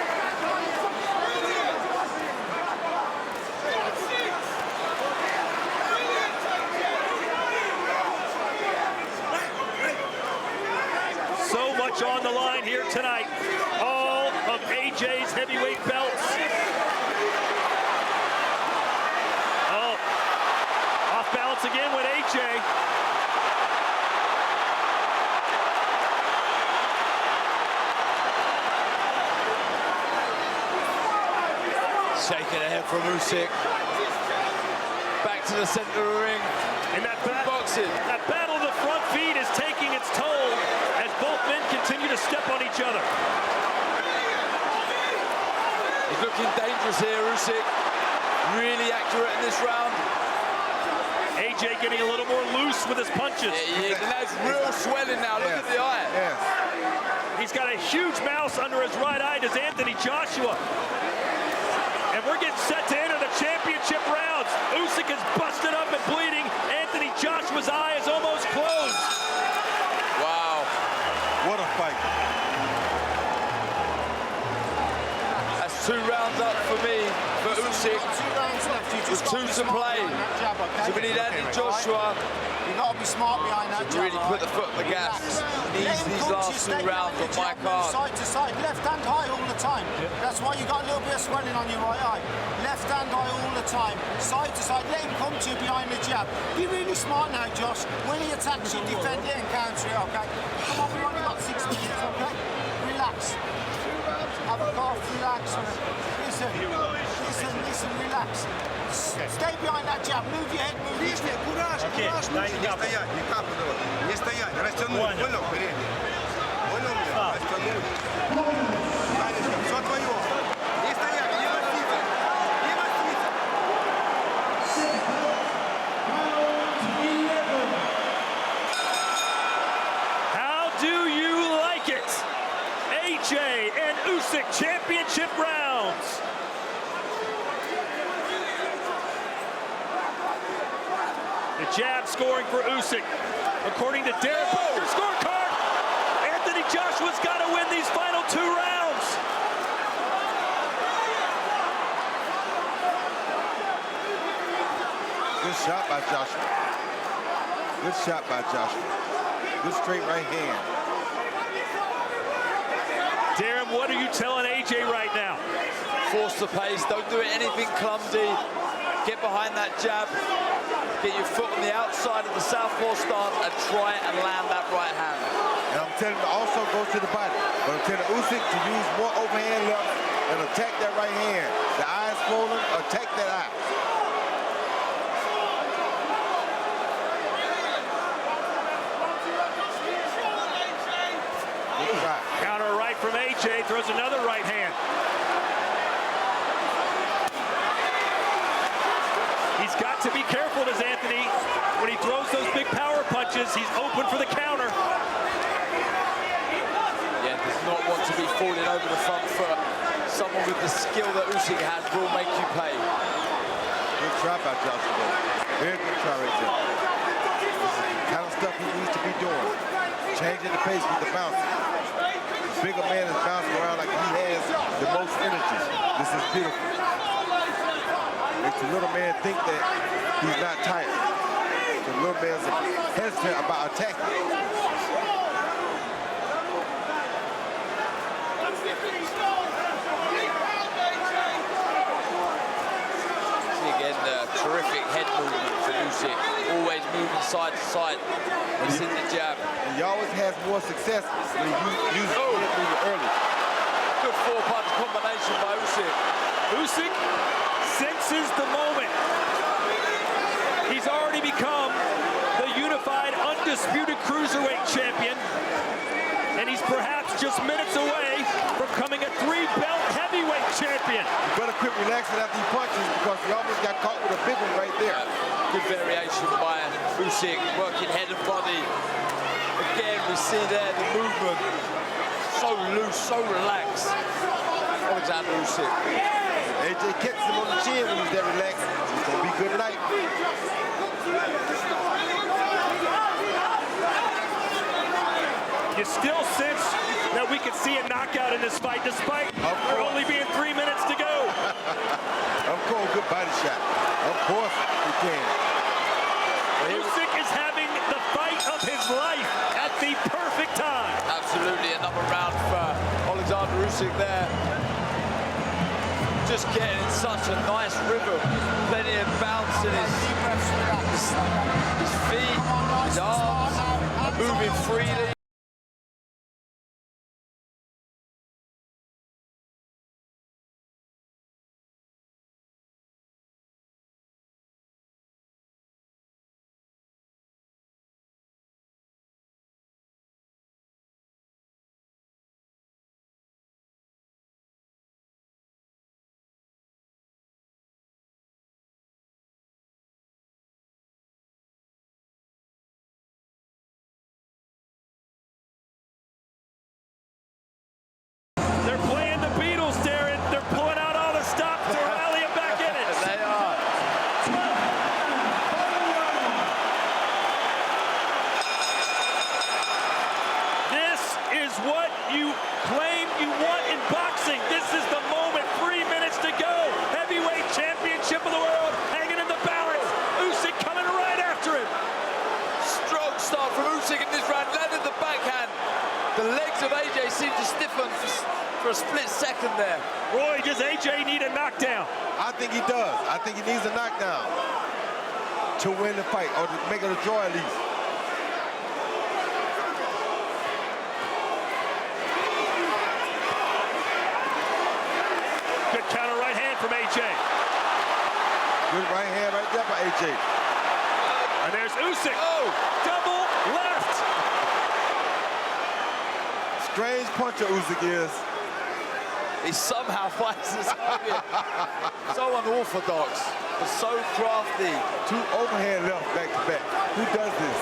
So much on the line here tonight. All of AJ's heavyweight belts. Oh, off balance again with AJ. Shaking ahead from Usyk. Back to the center of the ring. And that boxing. That battle of the front feet is taking its toll as both men continue to step on each other. He's looking dangerous here, Usyk. Really accurate in this round. AJ getting a little more loose with his punches. Yeah, and that's real swelling now. Look at the eye. Yes. He's got a huge mouse under his right eye, does Anthony Joshua. And we're getting set to enter the championship rounds. Usyk is busted up and bleeding. Anthony Joshua's eye is almost closed. Wow. What a fight. That's 2 rounds up for me, for Usyk. With 2 to play. So we need Anthony Joshua. You've got to be smart behind that jab. Really put the foot on the gas. Needs these last 2 rounds on my card. Side to side, left hand high all the time. That's why you got a little bit of swelling on your right eye. Left hand high all the time. Side to side, let him come to you behind the jab. Be really smart now, Josh. When he attacks you, defend it and counter it, okay? Come on, we've only got 6 minutes, okay? Relax. Have a cough, relax. Listen, relax. Stay behind that jab, move your head, move your head. Кураж, не стоять, не капу давать. Не стоять, растянуть, понял, передний. Понял меня? Растянуть. Танечка, все твое. Не стоять, не маститься. Не маститься. AJ and Usyk championship rounds. The jab scoring for Usyk. According to Derek Parker's scorecard, Anthony Joshua's got to win these final 2 rounds. Good shot by Joshua. Good shot by Joshua. Good straight right hand. Darren, what are you telling AJ right now? Force the pace, don't do anything clumsy. Get behind that jab. Get your foot on the outside of the southpaw stance and try and land that right hand. And I'm telling him to also go to the body. But I'm telling Usyk to use more overhand left and attack that right hand. The eye's swollen, attack that eye. Right. Counter right from AJ, throws another right hand. He's got to be careful, does Anthony. When he throws those big power punches, he's open for the counter. Yeah, does not want to be falling over the front foot. Someone with the skill that Usyk has will make you pay. Good try by Joshua. Very good try right there. This is the kind of stuff he needs to be doing. Changing the pace with the bouncing. The bigger man is bouncing around like he has the most energy. This is beautiful. Makes the little man think that he's not tired. The little man's hesitant about attacking. Terrific head movement for Usyk. Always moving side to side. He's in the jab. And he always has more success when he uses it early. Good 4-punch combination by Usyk. Usyk senses the moment. He's already become the unified, undisputed cruiserweight champion. And he's perhaps just minutes away from becoming a 3-belt heavyweight champion. You better quit relaxing after he punches because he almost got caught with a big one right there. Good variation by Usyk, working head and body. Again, we see there the movement. So loose, so relaxed. Oleksandr Usyk. AJ catches him on the chin when he's that relaxed. It's going to be good night. You still sense that we could see a knockout in this fight, despite there only being 3 minutes to go. Of course, good body shot. Of course, he can. Usyk is having the fight of his life at the perfect time. Absolutely, another round for Oleksandr Usyk there. Just getting in such a nice rhythm. Plenty of bounce in his feet, his arms, and moving freely. They're playing the Beatles, Darren. They're pulling out all the stops to rally him back in it. They are. This is what you claim you want in boxing. This is the moment. 3 minutes to go. Heavyweight championship of the world hanging in the balance. Usyk coming right after him. Strong start from Usyk in this round. Landed the backhand. The legs of AJ seem to stiffen for a split second there. Roy, does AJ need a knockdown? I think he does. I think he needs a knockdown to win the fight or to make it a draw at least. Good counter right hand from AJ. Good right hand right there by AJ. And there's Usyk. Oh, double left. Strange puncher Usyk is. He somehow finds this target. So unorthodox, but so crafty. 2 overhand left back to back. Who does this?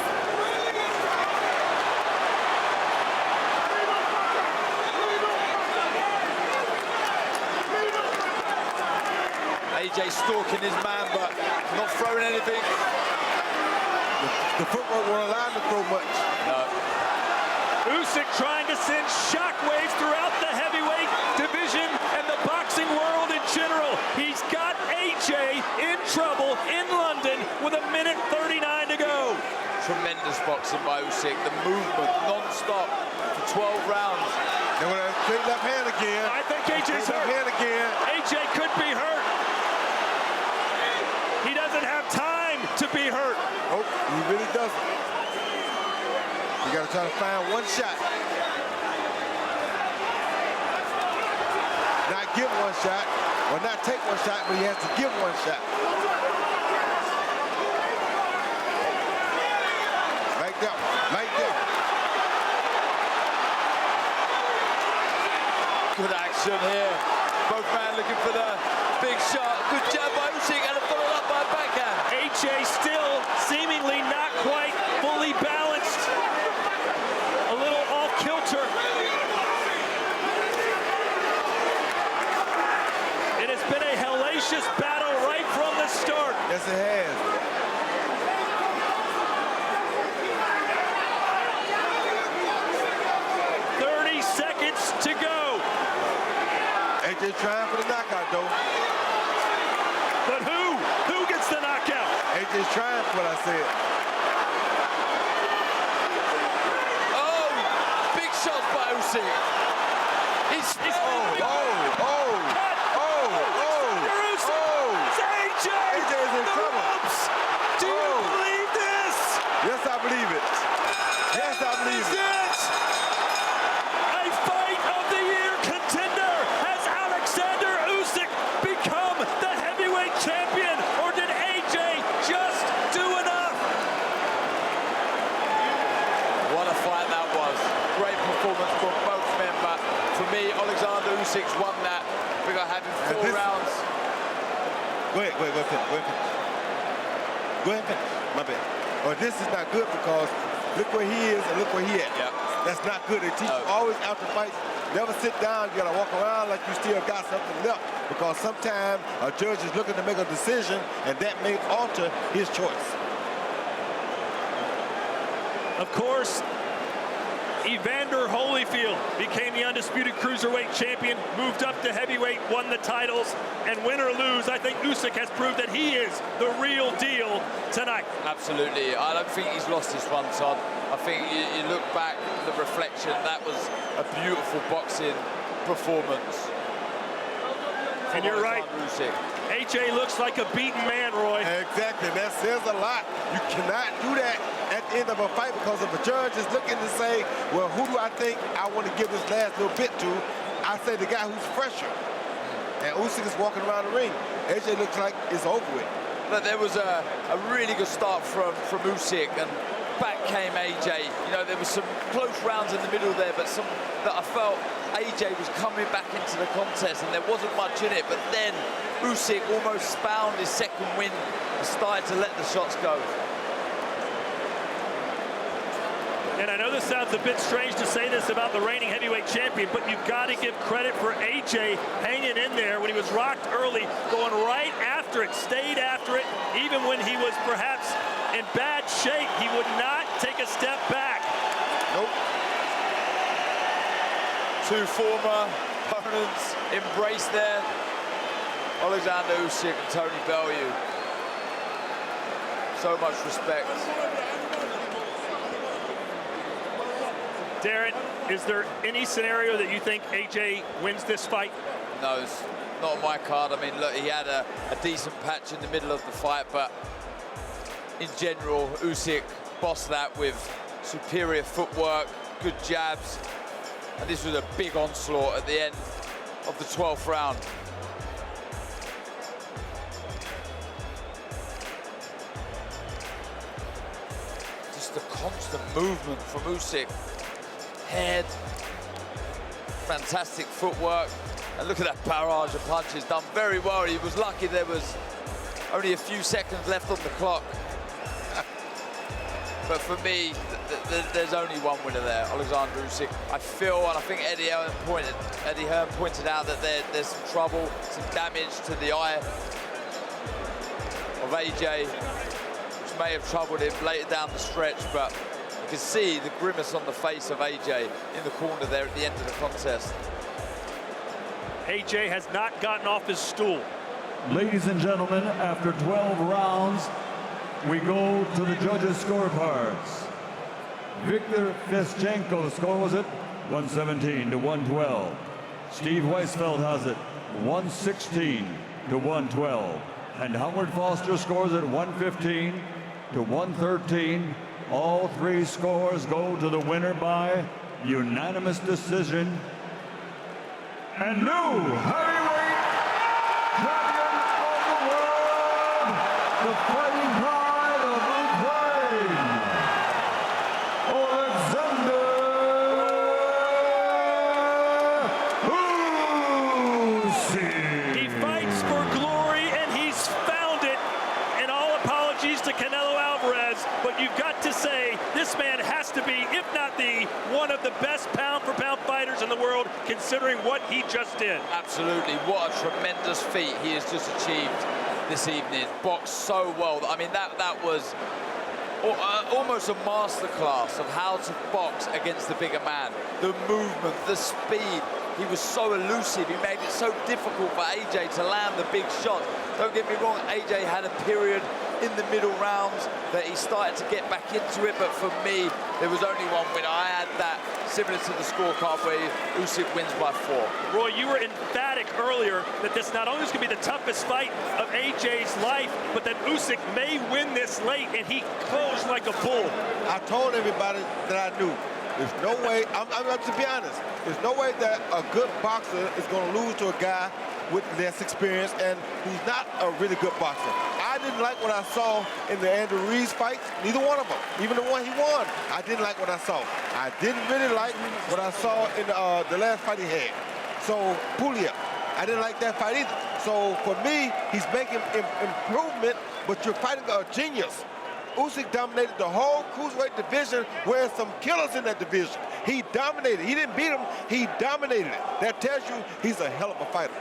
AJ stalking his man, but not throwing anything. The footwork won't allow him to throw much. No. Usyk trying to send shockwaves throughout the heavyweight division and the boxing world in general. He's got AJ in trouble in London with 1:39 to go. Tremendous boxing by Usyk. The movement non-stop for 12 rounds. They're going to straight left hand again. I think AJ's Straight left hurt. hand again. AJ could be hurt. He doesn't have time to be hurt. Nope, he really doesn't. You got to try to find one shot. Not give one shot, or not take one shot, but he has to give one shot. Like that, like that. Good action here. Both men looking for the big shot. Good jab by Usyk and followed up by a backhand. AJ still seemingly not quite fully balanced. A little off kilter. It has been a hellacious battle right from the start. Yes, it has. 30 seconds to go. AJ trying for the knockout, though. But who gets the knockout? AJ's trying for what I said. Oh, big shot by Usyk. He's It's AJ! AJ's in The trouble. ropes! Do you believe this? Yes, I believe it. Yes, I believe Is it. it a fight of the year contender? Has Oleksandr Usyk become the heavyweight champion, or did AJ just do enough? What a fight that was. Great performance from both men, but for me, Oleksandr Usyk's won that. I think I had him 4 rounds. Go ahead, finish. Go ahead and finish. My bad. Well, this is not good because look where he is and look where he at. Yeah. That's not good. They teach you always after fights, never sit down. You gotta walk around like you still got something left because sometimes a judge is looking to make a decision and that may alter his choice. Of course, Evander Holyfield became the undisputed cruiserweight champion, moved up to heavyweight, won the titles, and win or lose, I think Usyk has proved that he is the real deal tonight. Absolutely. I don't think he's lost this one, Todd. I think you look back, the reflection, that was a beautiful boxing performance. And you're right. Usyk. AJ looks like a beaten man, Roy. Exactly. That says a lot. You cannot do that at the end of a fight because if a judge is looking to say, well, who do I think I want to give this last little bit to? I say the guy who's fresher. And Usyk is walking around the ring. AJ looks like it's over with. But there was a really good start from Usyk, and back came AJ. You know, there was some close rounds in the middle there, but some that I felt AJ was coming back into the contest and there wasn't much in it. But then Usyk almost found his second win and started to let the shots go. And I know this sounds a bit strange to say this about the reigning heavyweight champion, but you've got to give credit for AJ hanging in there when he was rocked early, going right after it, stayed after it, even when he was perhaps in bad shape. He would not take a step back. Nope. Two former opponents embraced there. Oleksandr Usyk and Tony Bellew. So much respect. Darren, is there any scenario that you think AJ wins this fight? No, it's not on my card. I mean, look, he had a decent patch in the middle of the fight, but in general, Usyk bossed that with superior footwork, good jabs, and this was a big onslaught at the end of the 12th round. Just the constant movement from Usyk. Head, fantastic footwork, and look at that barrage of punches, done very well. He was lucky there was only a few seconds left on the clock. But for me, there's only one winner there, Oleksandr Usyk. I feel, and I think Eddie Hearn pointed out that there's some trouble, some damage to the eye of AJ, which may have troubled him later down the stretch, but you can see the grimace on the face of AJ in the corner there at the end of the contest. AJ has not gotten off his stool. Ladies and gentlemen, after 12 rounds, we go to the judges' scorecards. Viktor Feschenko scores it 117 to 112. Steve Weisfeld has it 116 to 112. And Howard Foster scores it 115 to 113. All three scores go to the winner by unanimous decision. And new heavyweight champion of the world, the Fighting Pride of Ukraine, Oleksandr Usyk. He fights for glory, and he's found it. And all apologies to Canelo Alvarez, but you've got to say this man has to be, if not the, one of the best pound-for-pound fighters in the world, considering what he just did. Absolutely, what a tremendous feat he has just achieved this evening. Boxed so well. I mean, that was almost a masterclass of how to box against the bigger man. The movement, the speed. He was so elusive. He made it so difficult for AJ to land the big shots. Don't get me wrong, AJ had a period in the middle rounds that he started to get back into it, but for me, there was only one winner. I had that similar to the scorecard where Usyk wins by 4. Roy, you were emphatic earlier that this not only is going to be the toughest fight of AJ's life, but that Usyk may win this late, and he closed like a bull. I told everybody that I knew. There's no way, to be honest, there's no way that a good boxer is going to lose to a guy with less experience and who's not a really good boxer. I didn't like what I saw in the Andrew Reeves fights, neither one of them. Even the one he won, I didn't like what I saw. I didn't really like what I saw in the last fight he had. So, Pulia, I didn't like that fight either. So, for me, he's making improvement, but you're fighting a genius. Usyk dominated the whole cruiserweight division, whereas some killers in that division. He dominated. He didn't beat him. He dominated it. That tells you he's a hell of a fighter.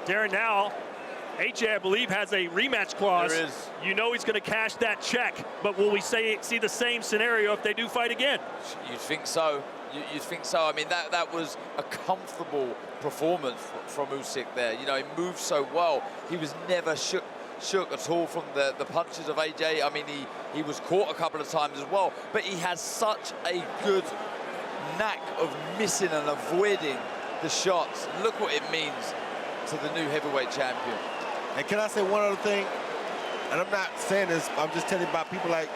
Darren, now, AJ, I believe, has a rematch clause. There is. You know he's going to cash that check, but will we see the same scenario if they do fight again? You'd think so. You'd think so. I mean, that was a comfortable performance from Usyk there. You know, he moved so well. He was never shook at all from the punches of AJ. I mean, he was caught a couple of times as well, but he has such a good knack of missing and avoiding the shots. Look what it means to the new heavyweight champion. And can I say one other thing? And I'm not saying this, I'm just telling you about people like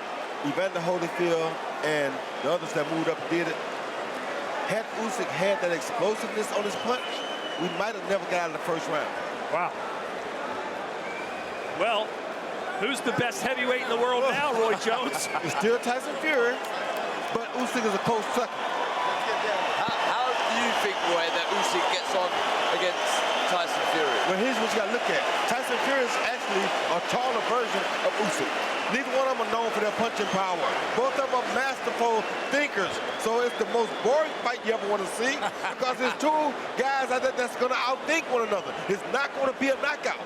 Evander Holyfield and the others that moved up and did it. Had Usyk had that explosiveness on his punch, we might have never got out of the first round. Wow. Well, who's the best heavyweight in the world now, Roy Jones? It's still Tyson Fury, but Usyk is a close second. How do you think, Roy, that Usyk gets on against Tyson Fury? Well, here's what you got to look at. Tyson Fury is actually a taller version of Usyk. Neither one of them are known for their punching power. Both of them are masterful thinkers. So it's the most boring fight you ever want to see because there's two guys out there that's going to outthink one another. It's not going to be a knockout.